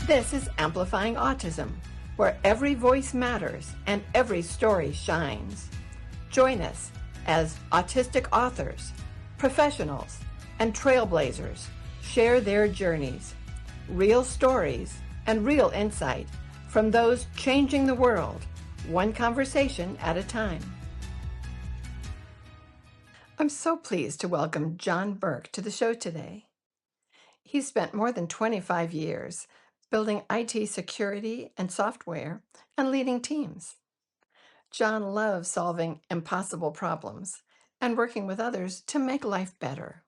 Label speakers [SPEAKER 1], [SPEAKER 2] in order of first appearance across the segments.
[SPEAKER 1] This is Amplifying Autism, where every voice matters and every story shines. Join us as autistic authors, professionals, and trailblazers share their journeys, real stories, and real insight from those changing the world, one conversation at a time. I'm so pleased to welcome John Burke to the show today. He's spent more than 25 years building IT security and software and leading teams. John loves solving impossible problems and working with others to make life better.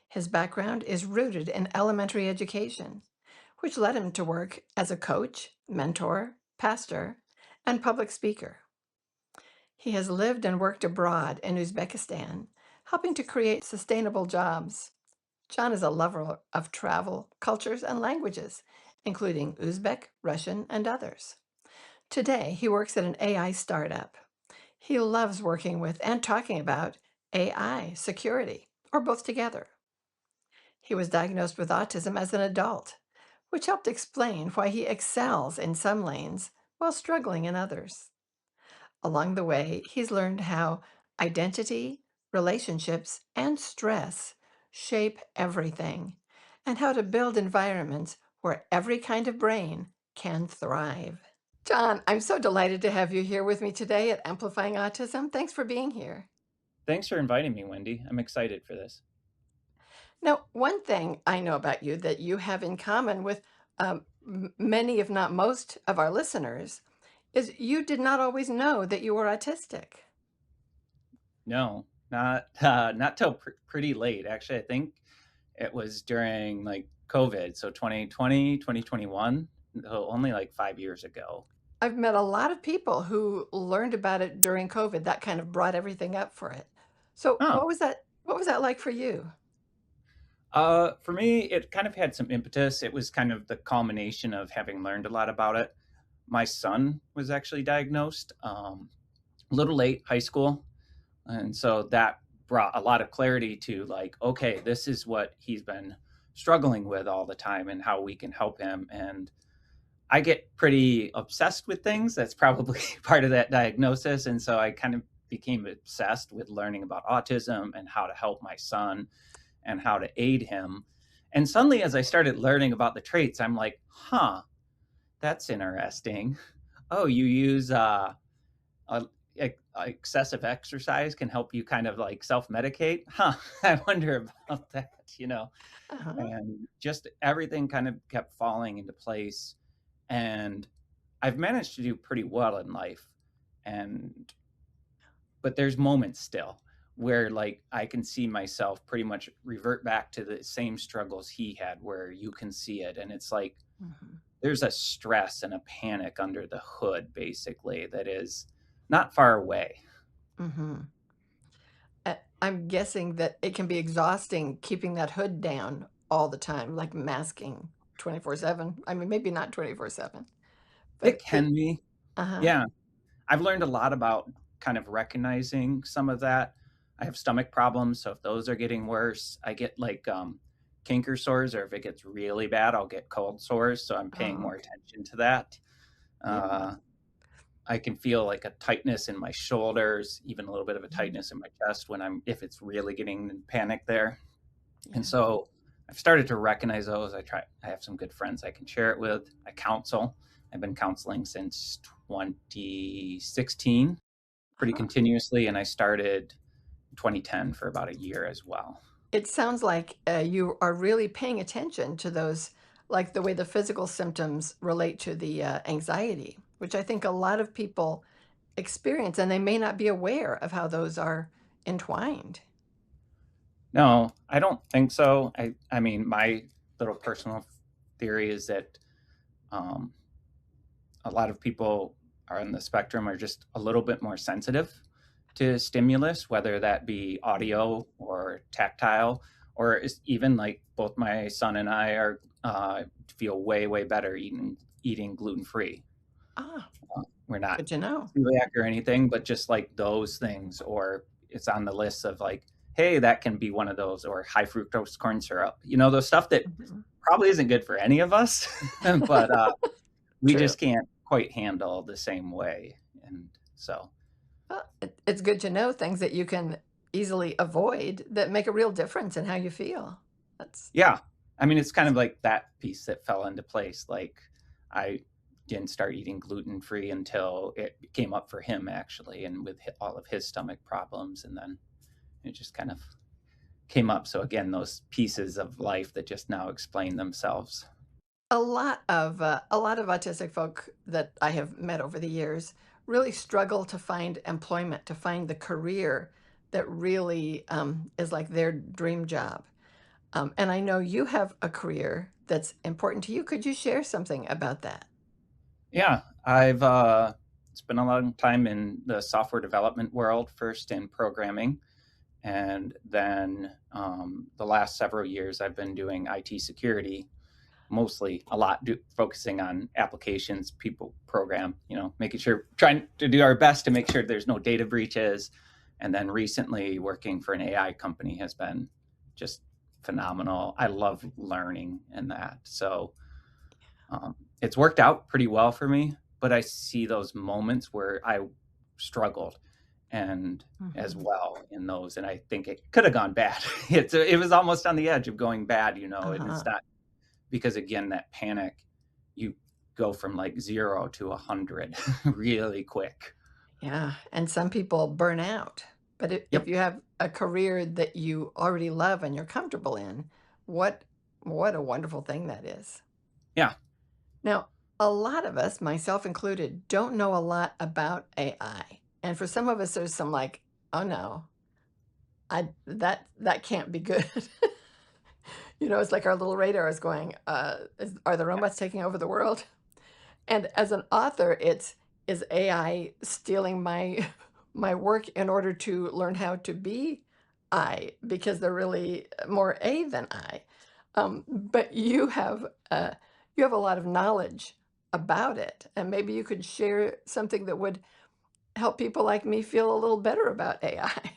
[SPEAKER 1] His background is rooted in elementary education, which led him to work as a coach, mentor, pastor, and public speaker. He has lived and worked abroad in Uzbekistan, helping to create sustainable jobs. John is a lover of travel, cultures, and languages, including Uzbek, Russian, and others. Today, he works at an AI startup. He loves working with and talking about AI security, or both together. He was diagnosed with autism as an adult, which helped explain why he excels in some lanes while struggling in others. Along the way, he's learned how identity, relationships, and stress shape everything, and how to build environments where every kind of brain can thrive. John, I'm so delighted to have you here with me today at Amplifying Autism. Thanks for being here.
[SPEAKER 2] Thanks for inviting me, Wendy. I'm excited for this.
[SPEAKER 1] Now, one thing I know about you that you have in common with many, if not most, of our listeners is you did not always know that you were autistic.
[SPEAKER 2] No, not not till pretty late. Actually, I think it was during like COVID, so 2020, 2021, only like 5 years ago.
[SPEAKER 1] I've met a lot of people who learned about it during COVID. That kind of brought everything up for it. So
[SPEAKER 2] Oh,
[SPEAKER 1] what was that like for you?
[SPEAKER 2] for me, it kind of had some impetus. It was kind of the culmination of having learned a lot about it. My son was actually diagnosed a little late, high school, and so that brought a lot of clarity to like, okay, this is what he's been struggling with all the time and how we can help him. And I get pretty obsessed with things. That's probably part of that diagnosis. And so I kind of became obsessed with learning about autism and how to help my son and how to aid him. And suddenly, as I started learning about the traits, I'm like, huh, that's interesting. Oh, you use uh, excessive exercise can help you kind of like self-medicate. Huh, I wonder about that.
[SPEAKER 1] Uh-huh.
[SPEAKER 2] And just everything kind of kept falling into place. And I've managed to do pretty well in life. And but there's moments still where like I can see myself pretty much revert back to the same struggles he had, where you can see it. And it's like
[SPEAKER 1] Mhm.
[SPEAKER 2] there's a stress and a panic under the hood basically that is not far away.
[SPEAKER 1] Mhm. I'm guessing that it can be exhausting keeping that hood down all the time, like masking 24/7. I mean, maybe not 24/7,
[SPEAKER 2] It
[SPEAKER 1] but
[SPEAKER 2] can be.
[SPEAKER 1] uh-huh.
[SPEAKER 2] Yeah. I've learned a lot about kind of recognizing some of that. I have stomach problems, so if those are getting worse, I get like canker sores, or if it gets really bad, I'll get cold sores. So I'm paying
[SPEAKER 1] Oh,
[SPEAKER 2] more
[SPEAKER 1] okay.
[SPEAKER 2] attention to that.
[SPEAKER 1] Yeah.
[SPEAKER 2] Uh, I can feel like a tightness in my shoulders, even a little bit of a
[SPEAKER 1] Mhm.
[SPEAKER 2] tightness in my chest if it's really getting panic there. And
[SPEAKER 1] Yeah.
[SPEAKER 2] so I've started to recognize those. I have some good friends I can share it with. I counsel. I've been counseling since 2016 pretty
[SPEAKER 1] Uh-huh.
[SPEAKER 2] continuously, and I started 2010 for about a year as well.
[SPEAKER 1] It sounds like you are really paying attention to those, like the way the physical symptoms relate to the anxiety, which I think a lot of people experience, and they may not be aware of how those are entwined.
[SPEAKER 2] No, I don't think so. I mean, my little personal theory is that um, a lot of people are on the spectrum are just a little bit more sensitive to stimulus, whether that be
[SPEAKER 1] Mhm.
[SPEAKER 2] audio or tactile, or even like both my son and I are feel way better eating gluten free.
[SPEAKER 1] Ah,
[SPEAKER 2] We're not
[SPEAKER 1] good to know.
[SPEAKER 2] celiac or anything, but just like those things, or it's on the list of like hey, that can be one of those, or high fructose corn syrup, those stuff that
[SPEAKER 1] Mhm.
[SPEAKER 2] probably isn't good for any of us, but we
[SPEAKER 1] True.
[SPEAKER 2] just can't quite handle the same way. And so,
[SPEAKER 1] Well, it's good to know things that you can easily avoid that make a real difference in how you feel. That's
[SPEAKER 2] yeah, I mean, it's kind of like that piece that fell into place. Like, I didn't start eating gluten free until it came up for him, actually, and with all of his stomach problems. And then it just kind of came up. So, again, those pieces of life that just now explain themselves.
[SPEAKER 1] a lot of autistic folk that I have met over the years really struggle to find employment, to find the career that really is like their dream job. And I know you have a career that's important to you. Could you share something about that?
[SPEAKER 2] Yeah, I've spent a long time in the software development world, first in programming, and then the last several years I've been doing IT security, mostly a lot focusing on applications people program, making sure, trying to do our best to make sure there's no data breaches. And then recently working for an AI company has been just phenomenal. I love learning and that. So it's worked out pretty well for me, but I see those moments where I struggled and as
[SPEAKER 1] Mhm.
[SPEAKER 2] well in those, and I think it could have gone bad. It was almost on the edge of going bad, and it's
[SPEAKER 1] Uh-huh.
[SPEAKER 2] not because again that panic, you go from like 0 to 100 really quick.
[SPEAKER 1] Yeah, and some people burn out. But if
[SPEAKER 2] Yep.
[SPEAKER 1] you have a career that you already love and you're comfortable in, what what a wonderful thing that is.
[SPEAKER 2] Yeah.
[SPEAKER 1] Now, a lot of us, myself included, don't know a lot about AI. And for some of us, there's some like, oh no, that can't be good. It's like our little radar is going, are the robots taking over the world? And as an author, it's is AI stealing my my work in order to learn how to be I because they're really more A than I. But you have a lot of knowledge about it, and maybe you could share something that would help people like me feel a little better about AI.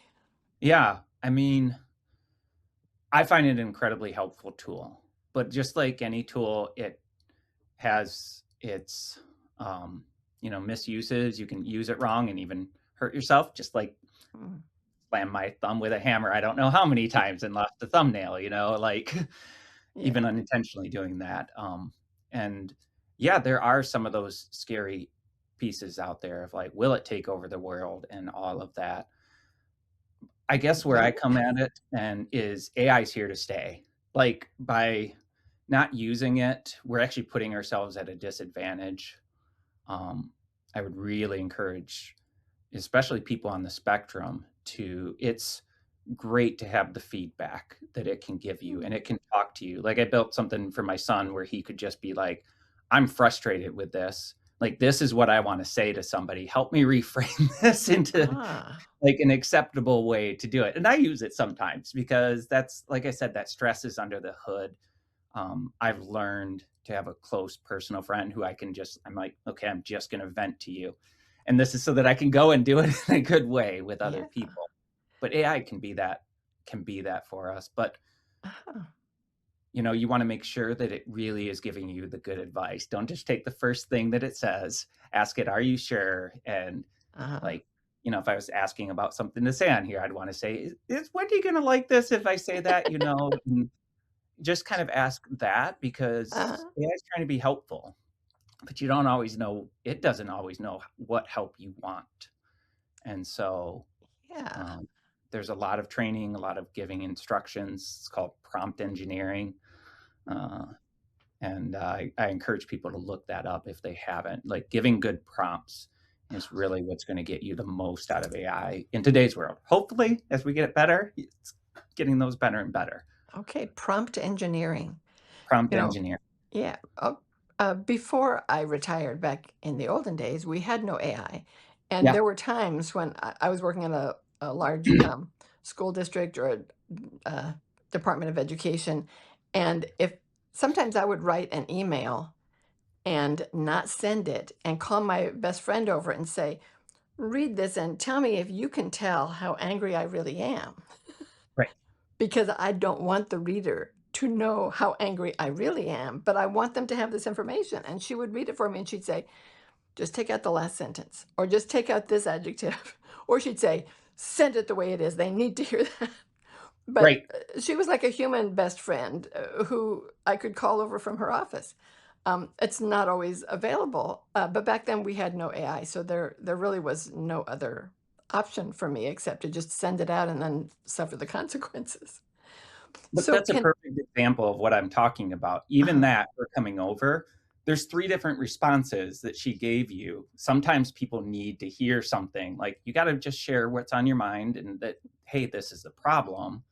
[SPEAKER 2] Yeah, I mean, I find it an incredibly helpful tool, but just like any tool, it has its misuses. You can use it wrong and even hurt yourself, just like
[SPEAKER 1] Mm,
[SPEAKER 2] slam my thumb with a hammer I don't know how many times and lost the thumbnail, like even
[SPEAKER 1] yeah.
[SPEAKER 2] unintentionally doing that. And yeah, there are some of those scary pieces out there of like, will it take over the world and all of that. I guess where
[SPEAKER 1] Will
[SPEAKER 2] I
[SPEAKER 1] it?
[SPEAKER 2] come at it and is AI is here to stay. Like, by not using it, we're actually putting ourselves at a disadvantage. um, I would really encourage, especially people on the spectrum, to it's great to have the feedback that it can give you and
[SPEAKER 1] Mm,
[SPEAKER 2] it can talk to you. Like, I built something for my son where he could just be like, I'm frustrated with this. Like, this is what I want to say to somebody. Help me reframe this into
[SPEAKER 1] ah,
[SPEAKER 2] like an acceptable way to do it. And I use it sometimes because that's, like I said, that stress is under the hood. I've learned to have a close personal friend who I'm like, okay, I'm just going to vent to you. And this is so that I can go and do it in a good way with other
[SPEAKER 1] yeah.
[SPEAKER 2] people. But AI can be that for us. But
[SPEAKER 1] Uh-huh.
[SPEAKER 2] you want to make sure that it really is giving you the good advice. Don't just take the first thing that it says. Ask it, are you sure? And
[SPEAKER 1] Uh-huh.
[SPEAKER 2] like, if I was asking about something to say on here, I'd want to say, is Wendy going to like this if I say that? And just kind of ask that because
[SPEAKER 1] Uh,
[SPEAKER 2] AI is trying to be helpful, but you don't always know. It doesn't always know what help you want. And so
[SPEAKER 1] yeah.
[SPEAKER 2] um, there's a lot of training, a lot of giving instructions. It's called prompt engineering. Uh, and I encourage people to look that up if they haven't. Like, giving good prompts is really what's going to get you the most out of AI in today's world. Hopefully, as we get it better, it's getting those better and better.
[SPEAKER 1] Okay, prompt engineering.
[SPEAKER 2] Prompt
[SPEAKER 1] You know,
[SPEAKER 2] engineer.
[SPEAKER 1] yeah. Before I retired back in the olden days, we had no AI. And
[SPEAKER 2] Yeah.
[SPEAKER 1] there were times when I was working in a large school district or a Department of Education. And if sometimes I would write an email and not send it and call my best friend over and say, read this and tell me if you can tell how angry I really am. because I don't want the reader to know how angry I really am, but I want them to have this information. And she would read it for me and she'd say, just take out the last sentence, or just take out this adjective. Or she'd say, send it the way it is. They need to hear that. But
[SPEAKER 2] Right.
[SPEAKER 1] she was like a human best friend who I could call over from her office. It's not always available, but back then we had no AI, so there really was no other option for me except to just send it out and then suffer the consequences.
[SPEAKER 2] But
[SPEAKER 1] So
[SPEAKER 2] that's a
[SPEAKER 1] can
[SPEAKER 2] perfect example of what I'm talking about. Even
[SPEAKER 1] uh
[SPEAKER 2] that, for coming over, there's 3 different responses that she gave you. Sometimes people need to hear something, like, you gotta just share what's on your mind and that, "Hey, this is the problem."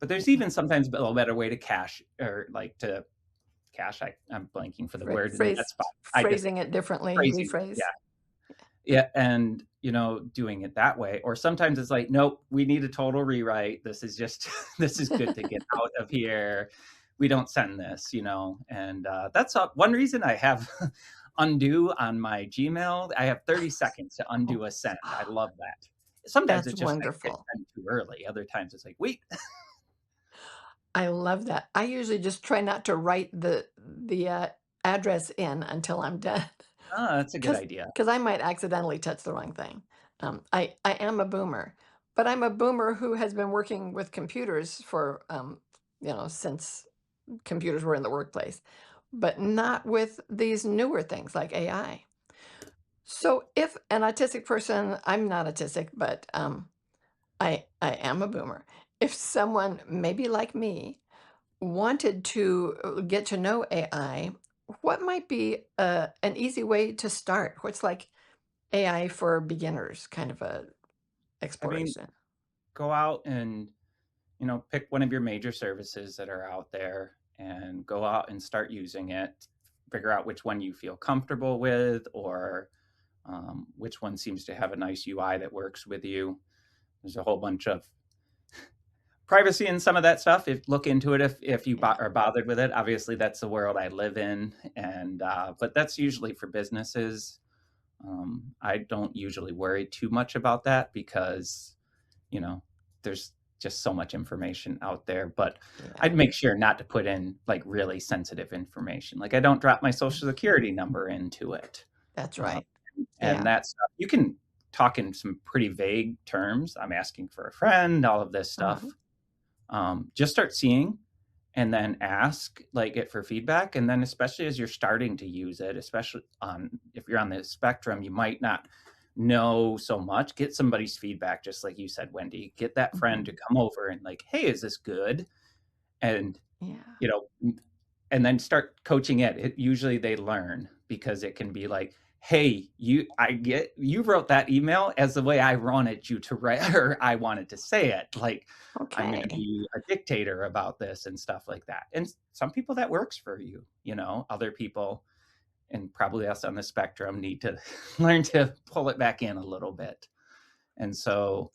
[SPEAKER 2] But there's
[SPEAKER 1] yeah,
[SPEAKER 2] even sometimes a little better way to cash or, like, to cash, I'm blanking for the word, and that's fine. I just
[SPEAKER 1] phrasing it differently,
[SPEAKER 2] phrasing it, yeah.
[SPEAKER 1] rephrase.
[SPEAKER 2] Yeah, and, doing it that way, or sometimes it's like, "Nope, we need a total rewrite. This is just this is good to get out of here. We don't send this," and, that's, one reason I have undo on my Gmail. I have 30 seconds to
[SPEAKER 1] Oh,
[SPEAKER 2] undo a send. I love that. Sometimes
[SPEAKER 1] that's
[SPEAKER 2] it's just I hit
[SPEAKER 1] wonderful.
[SPEAKER 2] send too early. Other times it's like, "Wait."
[SPEAKER 1] I love that. I usually just try not to write the address in until I'm done.
[SPEAKER 2] Oh, that's a good
[SPEAKER 1] Because
[SPEAKER 2] idea.
[SPEAKER 1] I might accidentally touch the wrong thing. I am a boomer, but I'm a boomer who has been working with computers for, since computers were in the workplace, but not with these newer things like AI. So if an autistic person, I'm not autistic, but I am a boomer. If someone maybe like me wanted to get to know AI, what might be an easy way to start? What's like AI for beginners kind of a
[SPEAKER 2] I mean,
[SPEAKER 1] exploration?
[SPEAKER 2] go out and, pick one of your major services that are out there and go out and start using it. Figure out which one you feel comfortable with, or which one seems to have a nice UI that works with you. There's a whole bunch of privacy and some of that stuff. If look into it, if you
[SPEAKER 1] Yeah.
[SPEAKER 2] are bothered with it. Obviously, that's the world I live in, and but that's usually for businesses. I don't usually worry too much about that because you know, there's just so much information out there, but
[SPEAKER 1] Yeah.
[SPEAKER 2] I'd make sure not to put in like really sensitive information. Like I don't drop my social
[SPEAKER 1] Mhm.
[SPEAKER 2] security number into it.
[SPEAKER 1] That's
[SPEAKER 2] Um,
[SPEAKER 1] right.
[SPEAKER 2] and
[SPEAKER 1] Yeah.
[SPEAKER 2] that stuff, you can talk in some pretty vague terms. I'm asking for a friend, all of this
[SPEAKER 1] Uh-huh.
[SPEAKER 2] stuff. Just start seeing and then ask like it for feedback. And then especially as you're starting to use it, especially on if you're on the spectrum, you might not know so much. Get somebody's feedback, just like you said, Wendy. Get that friend to
[SPEAKER 1] Mhm.
[SPEAKER 2] come over and like, hey, is this good? And
[SPEAKER 1] Yeah.
[SPEAKER 2] you know, and then start coaching it. Usually they learn because it can be like, hey, I get you wrote that email as the way I wanted you to write or I wanted to say it. Like I'm going to
[SPEAKER 1] Okay.
[SPEAKER 2] be a dictator about this and stuff like that. And some people that works for you, other people and probably us on the spectrum need to learn to pull it back in a little bit. And so,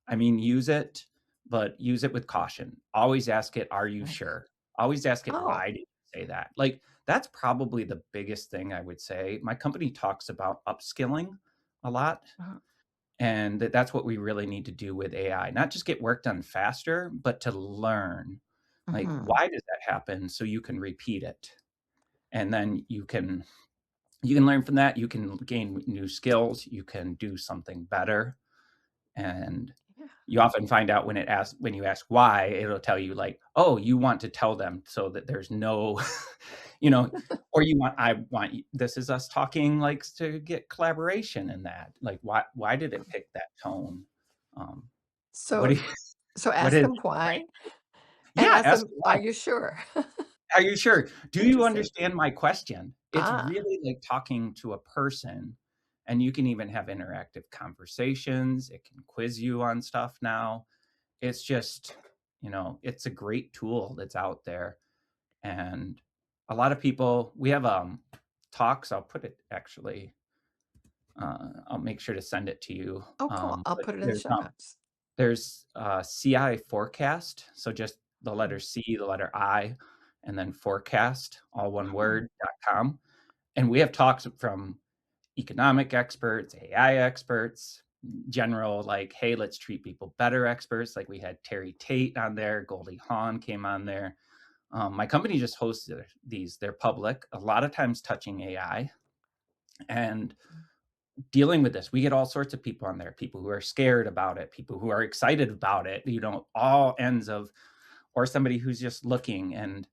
[SPEAKER 2] I mean, use it, but use it with caution. Always ask it, are you
[SPEAKER 1] Right.
[SPEAKER 2] sure? Always ask it,
[SPEAKER 1] Oh.
[SPEAKER 2] why did you say that? Like, that's probably the biggest thing I would say. My company talks about upskilling a lot,
[SPEAKER 1] Uh-huh.
[SPEAKER 2] and that's what we really need to do with AI. Not just get work done faster, but to learn. Like,
[SPEAKER 1] Mhm.
[SPEAKER 2] why does that happen? So you can repeat it. And then you can learn from that. You can gain new skills. You can do something better. And
[SPEAKER 1] Yeah.
[SPEAKER 2] you often find out when you ask why, it'll tell you like, "Oh, you want to tell them so that there's no," you know, or this is us talking, likes to get collaboration in that. Like, why did it pick that tone? Um, what do
[SPEAKER 1] So
[SPEAKER 2] you
[SPEAKER 1] so
[SPEAKER 2] what
[SPEAKER 1] ask
[SPEAKER 2] is
[SPEAKER 1] them
[SPEAKER 2] it, right?
[SPEAKER 1] why and
[SPEAKER 2] Yeah,
[SPEAKER 1] ask
[SPEAKER 2] ask
[SPEAKER 1] them,
[SPEAKER 2] why.
[SPEAKER 1] are you sure?
[SPEAKER 2] Are you sure? Do you
[SPEAKER 1] Interesting.
[SPEAKER 2] understand my question? It's
[SPEAKER 1] Ah.
[SPEAKER 2] really like talking to a person, and you can even have interactive conversations. It can quiz you on stuff now. It's just, it's a great tool that's out there, and a lot of people we have, talks. I'll put it actually, I'll make sure to send it to you,
[SPEAKER 1] Oh, cool. I'll
[SPEAKER 2] but
[SPEAKER 1] put it in the show notes.
[SPEAKER 2] there's, CI forecast, so just the
[SPEAKER 1] Oh.
[SPEAKER 2] letter C, the letter I, and then forecast, all one
[SPEAKER 1] Uh-huh.
[SPEAKER 2] word, .com, and we have talks from economic experts, AI experts, general, like, hey, let's treat people better experts. Like we had Terry Tate on there, Goldie Hawn came on there. My company just hosted these. They're public, a lot of times touching AI and dealing with this. We get all sorts of people on there, people who are scared about it, people who are excited about it, all ends of, or somebody who's just looking and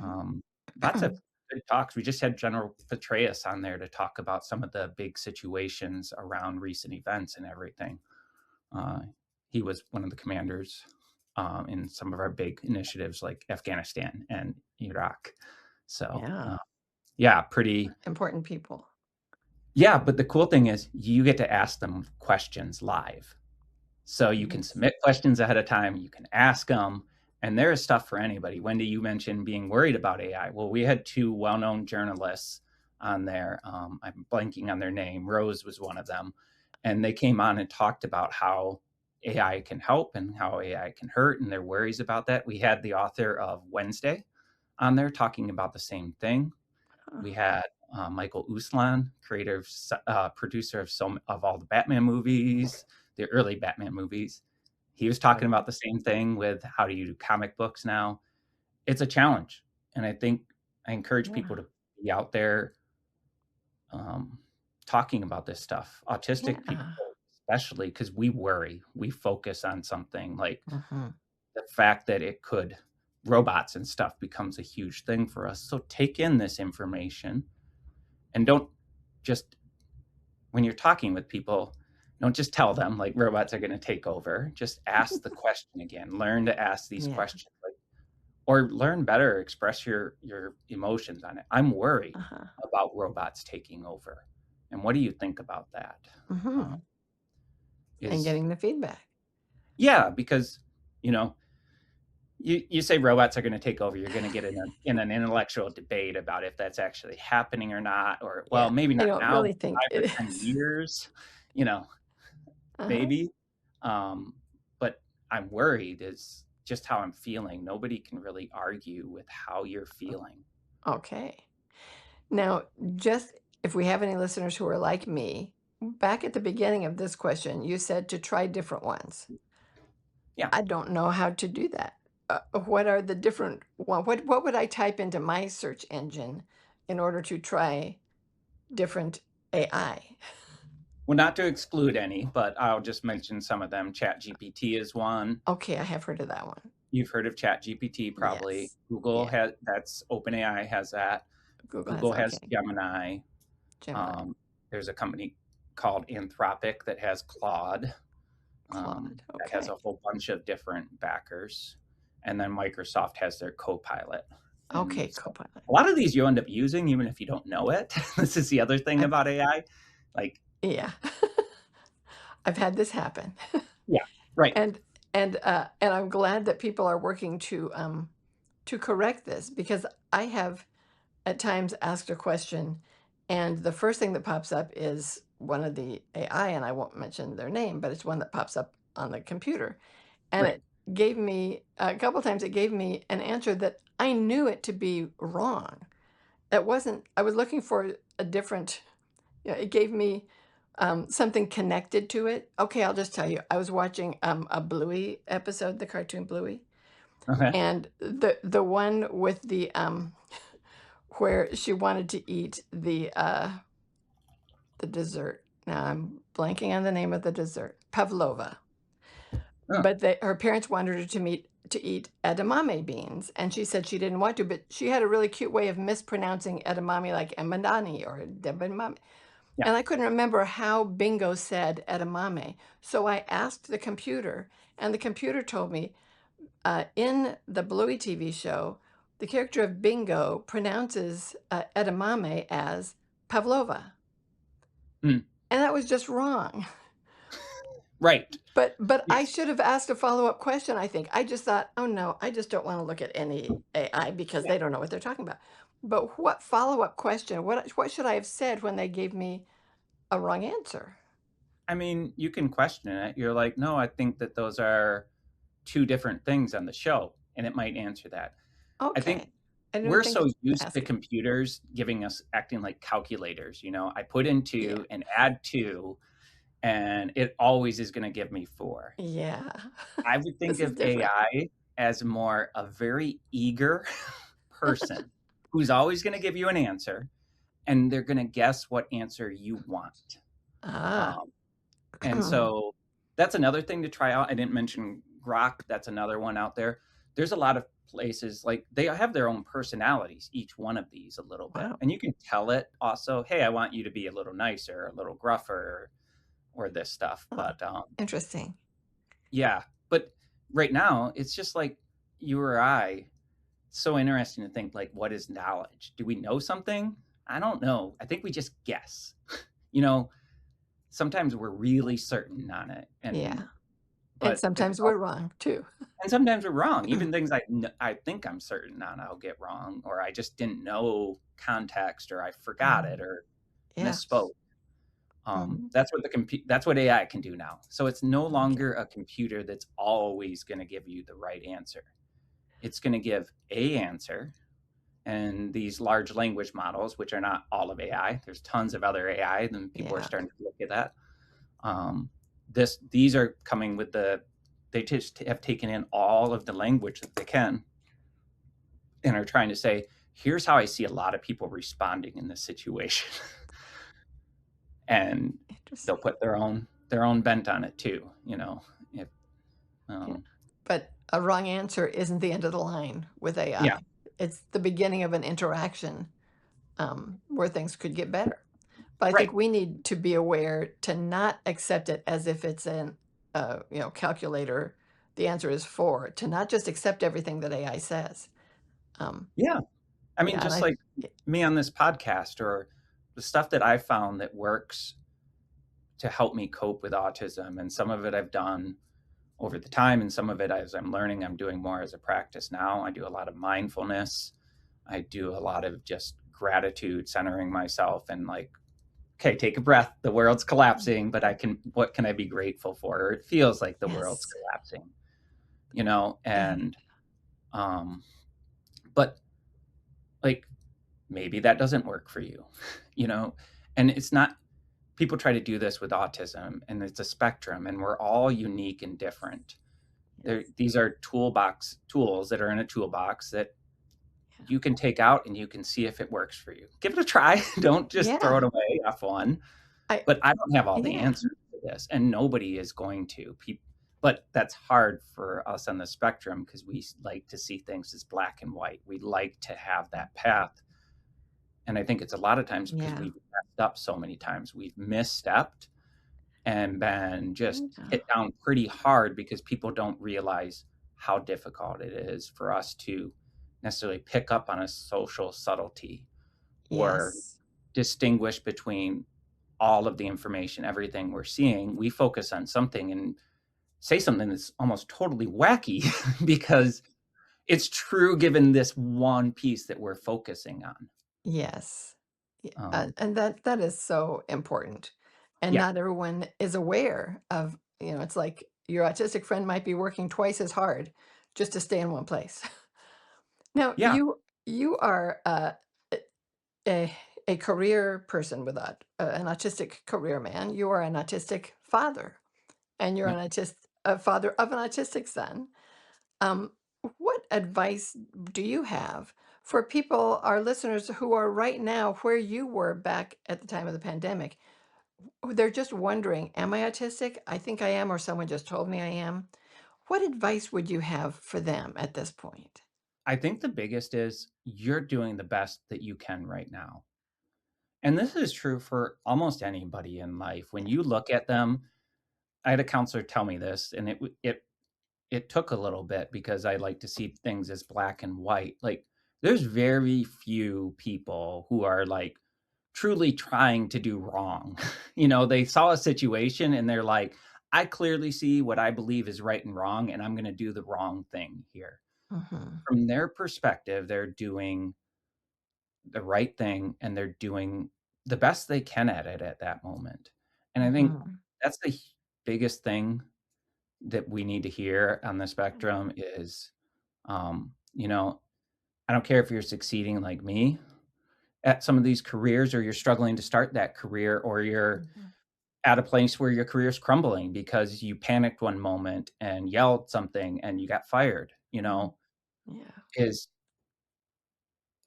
[SPEAKER 2] um, lots of
[SPEAKER 1] Mhm.
[SPEAKER 2] good talks. We just had General Petraeus on there to talk about some of the big situations around recent events and everything. Uh, he was one of the commanders in some of our big initiatives like Afghanistan and Iraq. So,
[SPEAKER 1] Yeah,
[SPEAKER 2] yeah, pretty.
[SPEAKER 1] important people.
[SPEAKER 2] Yeah, but the cool thing is you get to ask them questions live. So you can
[SPEAKER 1] Yes.
[SPEAKER 2] submit questions ahead of time, you can ask them, and there is stuff for anybody. Wendy, you mentioned being worried about AI. Well, we had two well-known journalists on there. I'm blanking on their name. Rose was one of them, and they came on and talked about how AI can help and how AI can hurt, and their worries about that. We had the author of Wednesday on there talking about the same thing.
[SPEAKER 1] Huh.
[SPEAKER 2] We had Michael Uslan, creator, producer of all the Batman movies, the early Batman movies. He was talking
[SPEAKER 1] Okay.
[SPEAKER 2] about the same thing with how do you do comic books now. It's a challenge, and I think I encourage people
[SPEAKER 1] Yeah.
[SPEAKER 2] to be out there um, talking about this stuff. Autistic people,
[SPEAKER 1] Yeah.
[SPEAKER 2] especially, because we worry, we focus on something like
[SPEAKER 1] Mhm.
[SPEAKER 2] the fact that it could robots and stuff becomes a huge thing for us. So take in this information and don't just when you're talking with people, don't just tell them like robots are going to take over. Just ask the question again. Learn to ask these
[SPEAKER 1] Yeah.
[SPEAKER 2] questions, like, or learn better. Express your emotions on it. I'm worried
[SPEAKER 1] Uh-huh.
[SPEAKER 2] about robots taking over, and what do you think about that? Uh,
[SPEAKER 1] Mhm. And
[SPEAKER 2] is
[SPEAKER 1] getting the feedback.
[SPEAKER 2] Yeah, because you know you say robots are going to take over, you're going to get in an intellectual debate about if that's actually happening or not, or well,
[SPEAKER 1] Yeah.
[SPEAKER 2] maybe
[SPEAKER 1] I
[SPEAKER 2] not
[SPEAKER 1] don't
[SPEAKER 2] now,
[SPEAKER 1] really
[SPEAKER 2] but
[SPEAKER 1] think
[SPEAKER 2] 5 or
[SPEAKER 1] it
[SPEAKER 2] 10
[SPEAKER 1] is.
[SPEAKER 2] years, you know,
[SPEAKER 1] Uh-huh.
[SPEAKER 2] maybe. But I'm worried is just how I'm feeling. Nobody can really argue with how you're feeling.
[SPEAKER 1] Okay. Now, just if we have any listeners who are like me, back at the beginning of this question, you said to try different ones.
[SPEAKER 2] Yeah.
[SPEAKER 1] I don't know how to do that. What are the different what would I type into my search engine in order to try different AI?
[SPEAKER 2] Well, not to exclude any, but I'll just mention some of them. ChatGPT is one.
[SPEAKER 1] Okay, I have heard of that one.
[SPEAKER 2] You've heard of ChatGPT probably.
[SPEAKER 1] Yes.
[SPEAKER 2] Google
[SPEAKER 1] Yeah.
[SPEAKER 2] has that's OpenAI has that.
[SPEAKER 1] Google has
[SPEAKER 2] Google has
[SPEAKER 1] okay.
[SPEAKER 2] Gemini.
[SPEAKER 1] Gemini,
[SPEAKER 2] Um, there's a company called Anthropic that has Claude.
[SPEAKER 1] Claude.
[SPEAKER 2] That has
[SPEAKER 1] Okay.
[SPEAKER 2] a whole bunch of different backers. And then Microsoft has their Copilot. And
[SPEAKER 1] Okay,
[SPEAKER 2] so
[SPEAKER 1] Copilot.
[SPEAKER 2] a lot of these you end up using even if you don't know it. This is the other thing
[SPEAKER 1] I
[SPEAKER 2] about AI. Like,
[SPEAKER 1] yeah. I've had this happen.
[SPEAKER 2] yeah, right,
[SPEAKER 1] And and I'm glad that people are working to correct this because I have at times asked a question and the first thing that pops up is one of the AI and I won't mention their name, but it's one that pops up on the computer. And
[SPEAKER 2] right.
[SPEAKER 1] it gave me a couple times it gave me an answer that I knew it to be wrong. That wasn't I was looking for a different it gave me something connected to it. Okay, I'll just tell you. I was watching a Bluey episode, the cartoon Bluey,
[SPEAKER 2] Okay.
[SPEAKER 1] and the one with the where she wanted to eat the dessert. Now I'm blanking on the name of the dessert, pavlova.
[SPEAKER 2] Oh,
[SPEAKER 1] But her parents wanted her to eat edamame beans, and she said she didn't want to, but she had a really cute way of mispronouncing edamame like emadani or debamame.
[SPEAKER 2] yeah.
[SPEAKER 1] And I couldn't remember how Bingo said edamame. So I asked the computer, and the computer told me in the Bluey TV show, the character of Bingo pronounces edamame as pavlova.
[SPEAKER 2] Mm,
[SPEAKER 1] And that was just wrong.
[SPEAKER 2] right.
[SPEAKER 1] But I
[SPEAKER 2] Yes.
[SPEAKER 1] should have asked a follow-up question, I think. I just thought, "Oh, no, I just don't wanna look at any AI because
[SPEAKER 2] Yeah.
[SPEAKER 1] they don't know what they're talking about." But what follow-up question, what should I have said when they gave me a wrong answer?
[SPEAKER 2] I mean, you can question it. You're like, no, I think that those are two different things on the show, and it might answer that. I think
[SPEAKER 1] Okay. I didn't
[SPEAKER 2] we're
[SPEAKER 1] think
[SPEAKER 2] so
[SPEAKER 1] to
[SPEAKER 2] used to
[SPEAKER 1] ask it.
[SPEAKER 2] computers giving us acting like calculators. I put in
[SPEAKER 1] Yeah.
[SPEAKER 2] two and add two, and it always is gonna give me 4.
[SPEAKER 1] Yeah.
[SPEAKER 2] I would think
[SPEAKER 1] This is
[SPEAKER 2] of
[SPEAKER 1] different.
[SPEAKER 2] AI as more a very eager person who's always gonna give you an answer, and they're gonna guess what answer you want.
[SPEAKER 1] Ah.
[SPEAKER 2] Um, and so that's another thing to try out. I didn't mention Grok, that's another one out there. There's a lot of places, like, they have their own personalities, each one of these a little bit,
[SPEAKER 1] Wow.
[SPEAKER 2] and you can tell it also, "Hey, I want you to be a little nicer, a little gruffer, or this stuff,"
[SPEAKER 1] Oh,
[SPEAKER 2] but,
[SPEAKER 1] interesting.
[SPEAKER 2] yeah, but right now, it's just like you or I, so interesting to think, like, what is knowledge? Do we know something? I don't know. I think we just guess. You know, sometimes we're really certain on it,
[SPEAKER 1] Yeah. And
[SPEAKER 2] but it's
[SPEAKER 1] sometimes
[SPEAKER 2] all,
[SPEAKER 1] we're wrong too.
[SPEAKER 2] and sometimes we're wrong. Even things I think I'm certain on, I'll get wrong, or I just didn't know context, or I forgot it,
[SPEAKER 1] Mm.
[SPEAKER 2] or
[SPEAKER 1] Yeah.
[SPEAKER 2] misspoke.
[SPEAKER 1] Mhm.
[SPEAKER 2] That's what AI can do now. So it's no
[SPEAKER 1] Okay.
[SPEAKER 2] longer a computer that's always going to give you the right answer. It's going to give a answer, and these large language models, which are not all of AI, there's tons of other AI, and people are
[SPEAKER 1] Yeah.
[SPEAKER 2] starting to look at that. Um, these are coming with they just have taken in all of the language that they can, and are trying to say, here's how I see a lot of people responding in this situation. And they'll
[SPEAKER 1] Interesting.
[SPEAKER 2] put their own bent on it too, if,
[SPEAKER 1] Yeah.
[SPEAKER 2] um,
[SPEAKER 1] But a wrong answer isn't the end of the line with
[SPEAKER 2] yeah,
[SPEAKER 1] AI. It's the beginning of an interaction, where things could get better. But I think
[SPEAKER 2] right,
[SPEAKER 1] we need to be aware to not accept it as if it's calculator. The answer is 4, to not just accept everything that AI says. Um,
[SPEAKER 2] yeah. I mean,
[SPEAKER 1] yeah, and
[SPEAKER 2] just like me on this podcast, or the stuff that I found that works to help me cope with autism, and some of it I've done over the time, and some of it, as I'm learning, I'm doing more as a practice now. I do a lot of mindfulness. I do a lot of just gratitude, centering myself, and like, okay, take a breath. The world's collapsing, but what can I be grateful for? Or it feels like the world's
[SPEAKER 1] yes.
[SPEAKER 2] collapsing,
[SPEAKER 1] Yeah.
[SPEAKER 2] and um, but like, maybe that doesn't work for you, you know, and it's not. People try to do this with autism, and it's a spectrum, and we're all unique and different.
[SPEAKER 1] Yes.
[SPEAKER 2] These are tools that are in a toolbox that
[SPEAKER 1] Yeah.
[SPEAKER 2] you can take out, and you can see if it works for you. Give it a try. Don't just throw
[SPEAKER 1] Yeah.
[SPEAKER 2] it away. F1.
[SPEAKER 1] I
[SPEAKER 2] But I don't have all the
[SPEAKER 1] yeah.
[SPEAKER 2] answers to this, and nobody is going to. But that's hard for us on the spectrum, because we like to see things as black and white. We like to have that path. And I think it's a lot of times because
[SPEAKER 1] Yeah.
[SPEAKER 2] we've messed up so many times. We've misstepped and been just
[SPEAKER 1] Yeah.
[SPEAKER 2] hit down pretty hard, because people don't realize how difficult it is for us to necessarily pick up on a social subtlety, or
[SPEAKER 1] Yes.
[SPEAKER 2] distinguish between all of the information, everything we're seeing. We focus on something and say something that's almost totally wacky because it's true given this one piece that we're focusing on.
[SPEAKER 1] Yes. Yeah,
[SPEAKER 2] Um,
[SPEAKER 1] and that is so important, and
[SPEAKER 2] yeah,
[SPEAKER 1] not everyone is aware of, it's like your autistic friend might be working twice as hard just to stay in one place. Now,
[SPEAKER 2] yeah,
[SPEAKER 1] you are, a a career person with an autistic career man. You are an autistic father, and you're
[SPEAKER 2] yeah.
[SPEAKER 1] a father of an autistic son. Um, what advice do you have for people, our listeners, who are right now where you were back at the time of the pandemic? They're just wondering, am I autistic? I think I am, or someone just told me I am. What advice would you have for them at this point?
[SPEAKER 2] I think the biggest is you're doing the best that you can right now. And this is true for almost anybody in life. When you look at them, I had a counselor tell me this, and it took a little bit, because I like to see things as black and white. Like, there's very few people who are like truly trying to do wrong. They saw a situation and they're like, I clearly see what I believe is right and wrong, and I'm going to do the wrong thing here.
[SPEAKER 1] Mhm,
[SPEAKER 2] From their perspective, they're doing the right thing, and they're doing the best they can at it at that moment. And I think
[SPEAKER 1] mhm.
[SPEAKER 2] that's the biggest thing that we need to hear on the spectrum is, um, you know, I don't care if you're succeeding like me at some of these careers, or you're struggling to start that career, or you're
[SPEAKER 1] Mhm.
[SPEAKER 2] at a place where your career's crumbling because you panicked one moment and yelled something and you got fired,
[SPEAKER 1] Mhm. Yeah.
[SPEAKER 2] is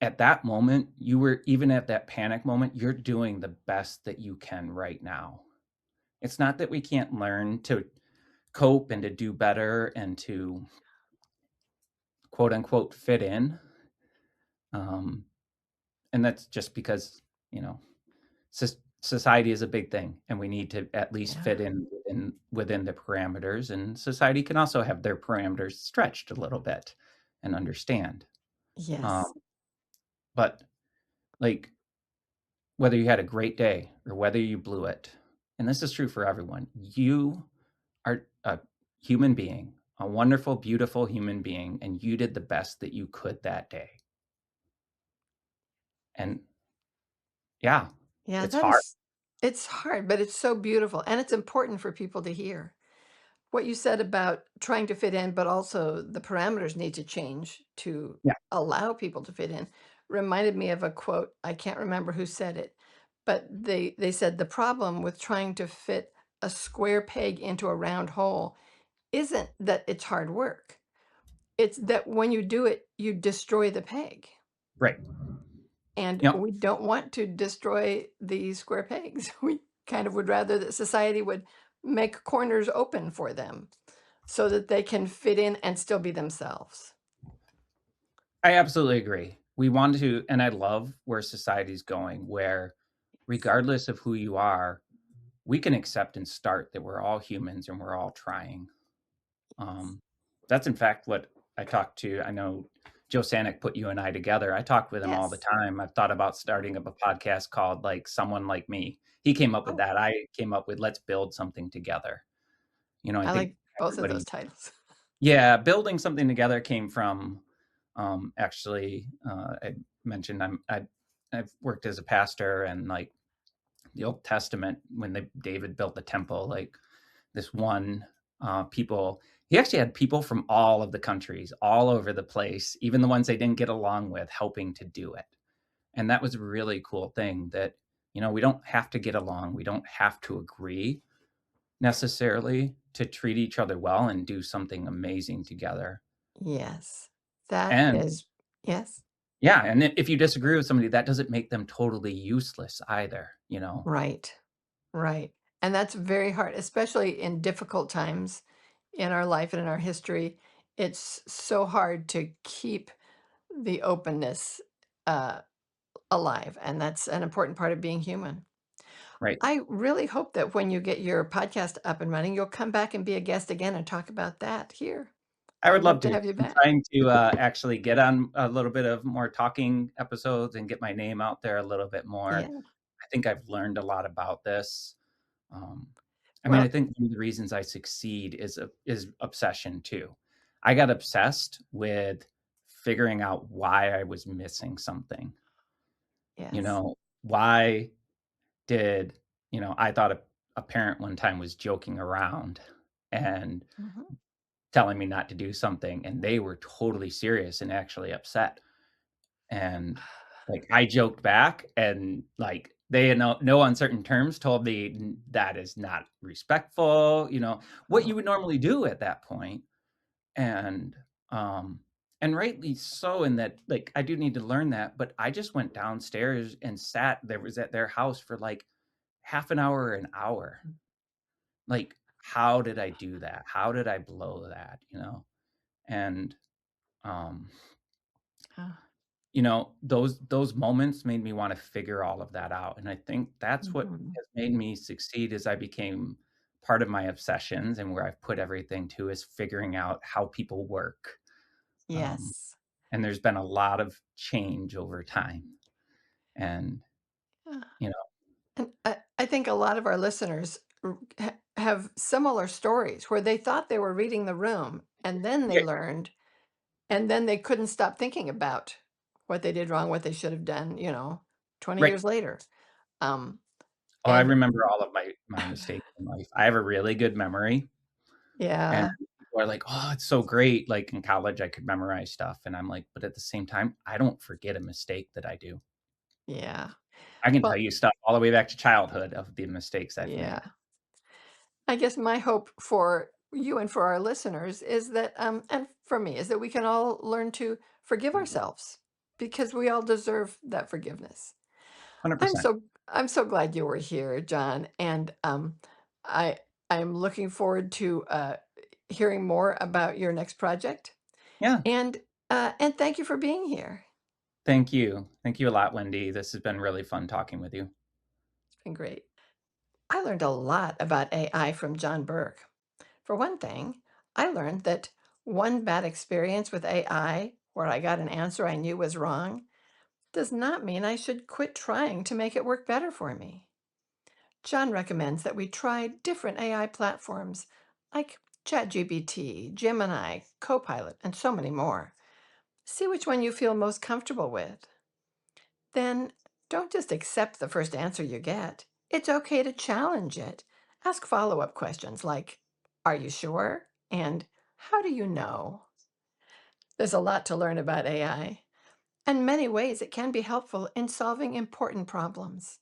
[SPEAKER 2] at that moment, you were even at that panic moment, you're doing the best that you can right now. It's not that we can't learn to cope and to do better and to quote unquote fit in. Um, and that's just because, you know, society is a big thing and we need to at least
[SPEAKER 1] Yeah.
[SPEAKER 2] fit in within the parameters. And society can also have their parameters stretched a little bit and understand.
[SPEAKER 1] Yes.
[SPEAKER 2] Um, but like whether you had a great day or whether you blew it, and this is true for everyone, you are a human being, a wonderful, beautiful human being, and you did the best that you could that day. And yeah,
[SPEAKER 1] Yeah,
[SPEAKER 2] it's
[SPEAKER 1] that
[SPEAKER 2] hard.
[SPEAKER 1] is it's hard, but it's so beautiful, and it's important for people to hear. What you said about trying to fit in, but also the parameters need to change to
[SPEAKER 2] Yeah,
[SPEAKER 1] allow people to fit in, reminded me of a quote. I can't remember who said it, but they said the problem with trying to fit a square peg into a round hole isn't that it's hard work. It's that when you do it, you destroy the peg.
[SPEAKER 2] right.
[SPEAKER 1] And
[SPEAKER 2] Yep.
[SPEAKER 1] we don't want to destroy the square pegs. We kind of would rather that society would make corners open for them so that they can fit in and still be themselves.
[SPEAKER 2] I absolutely agree. We want to, and I love where society's going, where regardless of who you are, we can accept and start that we're all humans and we're all trying. Um, that's in fact what I talked to. I know Joe Sanic put you and I together. I talk with him all the
[SPEAKER 1] Yes.
[SPEAKER 2] time. I've thought about starting up a podcast called like Someone Like Me. He came up with
[SPEAKER 1] Oh,
[SPEAKER 2] that. I came up with Let's Build Something Together. I
[SPEAKER 1] I
[SPEAKER 2] think
[SPEAKER 1] like both of those
[SPEAKER 2] everybody,
[SPEAKER 1] titles.
[SPEAKER 2] yeah, building something together came from actually I mentioned I've worked as a pastor and like the Old Testament when David built the temple, like this one people he actually had people from all of the countries all over the place, even the ones they didn't get along with, helping to do it. And that was a really cool thing that we don't have to get along, we don't have to agree necessarily to treat each other well and do something amazing together.
[SPEAKER 1] Yes. That
[SPEAKER 2] And
[SPEAKER 1] is, yes.
[SPEAKER 2] yeah, and if you disagree with somebody, that doesn't make them totally useless either.
[SPEAKER 1] Right. Right. And that's very hard, especially in difficult times in our life and in our history. It's so hard to keep the openness uh, alive. And that's an important part of being human.
[SPEAKER 2] Right.
[SPEAKER 1] I really hope that when you get your podcast up and running, you'll come back and be a guest again and talk about that here.
[SPEAKER 2] I
[SPEAKER 1] I
[SPEAKER 2] would
[SPEAKER 1] would
[SPEAKER 2] love
[SPEAKER 1] love to
[SPEAKER 2] to.
[SPEAKER 1] have you
[SPEAKER 2] I'm
[SPEAKER 1] back.
[SPEAKER 2] trying to actually get on a little bit of more talking episodes and get my name out there a little bit more.
[SPEAKER 1] Yeah.
[SPEAKER 2] I think I've learned a lot about this. Um, I mean, I
[SPEAKER 1] Well,
[SPEAKER 2] think one of the reasons I succeed is obsession too. I got obsessed with figuring out why I was missing something.
[SPEAKER 1] yes.
[SPEAKER 2] Why did I thought a parent one time was joking around and
[SPEAKER 1] Mhm.
[SPEAKER 2] telling me not to do something, and they were totally serious and actually upset. And like I joked back, and like they in no uncertain terms told me that is not respectful, what
[SPEAKER 1] Oh,
[SPEAKER 2] you would normally do at that point. And and rightly so in that like I do need to learn that, but I just went downstairs and sat there was at their house for like half an hour or an hour. Like, how did I do that? How did I blow that? And um
[SPEAKER 1] ah,
[SPEAKER 2] those moments made me want to figure all of that out, and I think that's what
[SPEAKER 1] mhm.
[SPEAKER 2] has made me succeed as I became part of my obsessions and where I've put everything to is figuring out how people work. um,
[SPEAKER 1] Yes.
[SPEAKER 2] and there's been a lot of change over time, and
[SPEAKER 1] Yeah.
[SPEAKER 2] you know
[SPEAKER 1] And I think a lot of our listeners have similar stories where they thought they were reading the room and then they
[SPEAKER 2] yeah,
[SPEAKER 1] learned and then they couldn't stop thinking about what they did wrong, what they should have done, 20
[SPEAKER 2] right.
[SPEAKER 1] years later. Um,
[SPEAKER 2] Oh, I
[SPEAKER 1] and
[SPEAKER 2] remember all of my mistakes in life. I have a really good memory. And
[SPEAKER 1] yeah,
[SPEAKER 2] people are like, "Oh, it's so great." Like in college, I could memorize stuff, and I'm like, but at the same time, I don't forget a mistake that I do.
[SPEAKER 1] yeah.
[SPEAKER 2] I can tell
[SPEAKER 1] Well,
[SPEAKER 2] you stuff all the way back to childhood of the mistakes I've
[SPEAKER 1] yeah.
[SPEAKER 2] made.
[SPEAKER 1] I guess my hope for you and for our listeners is that, and for me, is that we can all learn to forgive ourselves because we all deserve that forgiveness. I'm
[SPEAKER 2] 100%.
[SPEAKER 1] so I'm so glad you were here, John, and I I'm looking forward to hearing more about your next project.
[SPEAKER 2] Yeah.
[SPEAKER 1] And thank you for being here.
[SPEAKER 2] Thank you. Thank you a lot, Wendy. This has been really fun talking with you.
[SPEAKER 1] It's been great. I learned a lot about AI from John Burke. For one thing, I learned that one bad experience with AI, where I got an answer I knew was wrong, does not mean I should quit trying to make it work better for me. John recommends that we try different AI platforms like ChatGPT, Gemini, Copilot, and so many more. See which one you feel most comfortable with. Then don't just accept the first answer you get. It's okay to challenge it. Ask follow up questions like, are you sure? And how do you know? There's a lot to learn about AI, and many ways it can be helpful in solving important problems.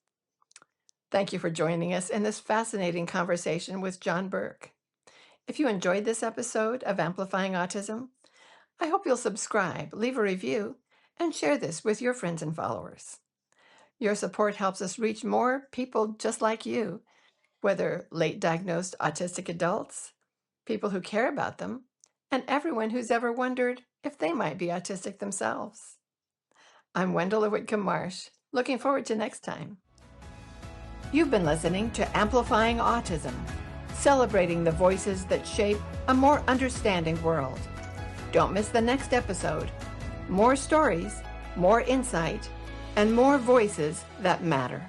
[SPEAKER 1] Thank you for joining us in this fascinating conversation with John Burke. If you enjoyed this episode of Amplifying Autism, I hope you'll subscribe, leave a review, and share this with your friends and followers. Your support helps us reach more people just like you, whether late diagnosed autistic adults, people who care about them, and everyone who's ever wondered if they might be autistic themselves. I'm Wendell Whitcomb Marsh, looking forward to next time. You've been listening to Amplifying Autism, celebrating the voices that shape a more understanding world. Don't miss the next episode. More stories, more insight, and more voices that matter.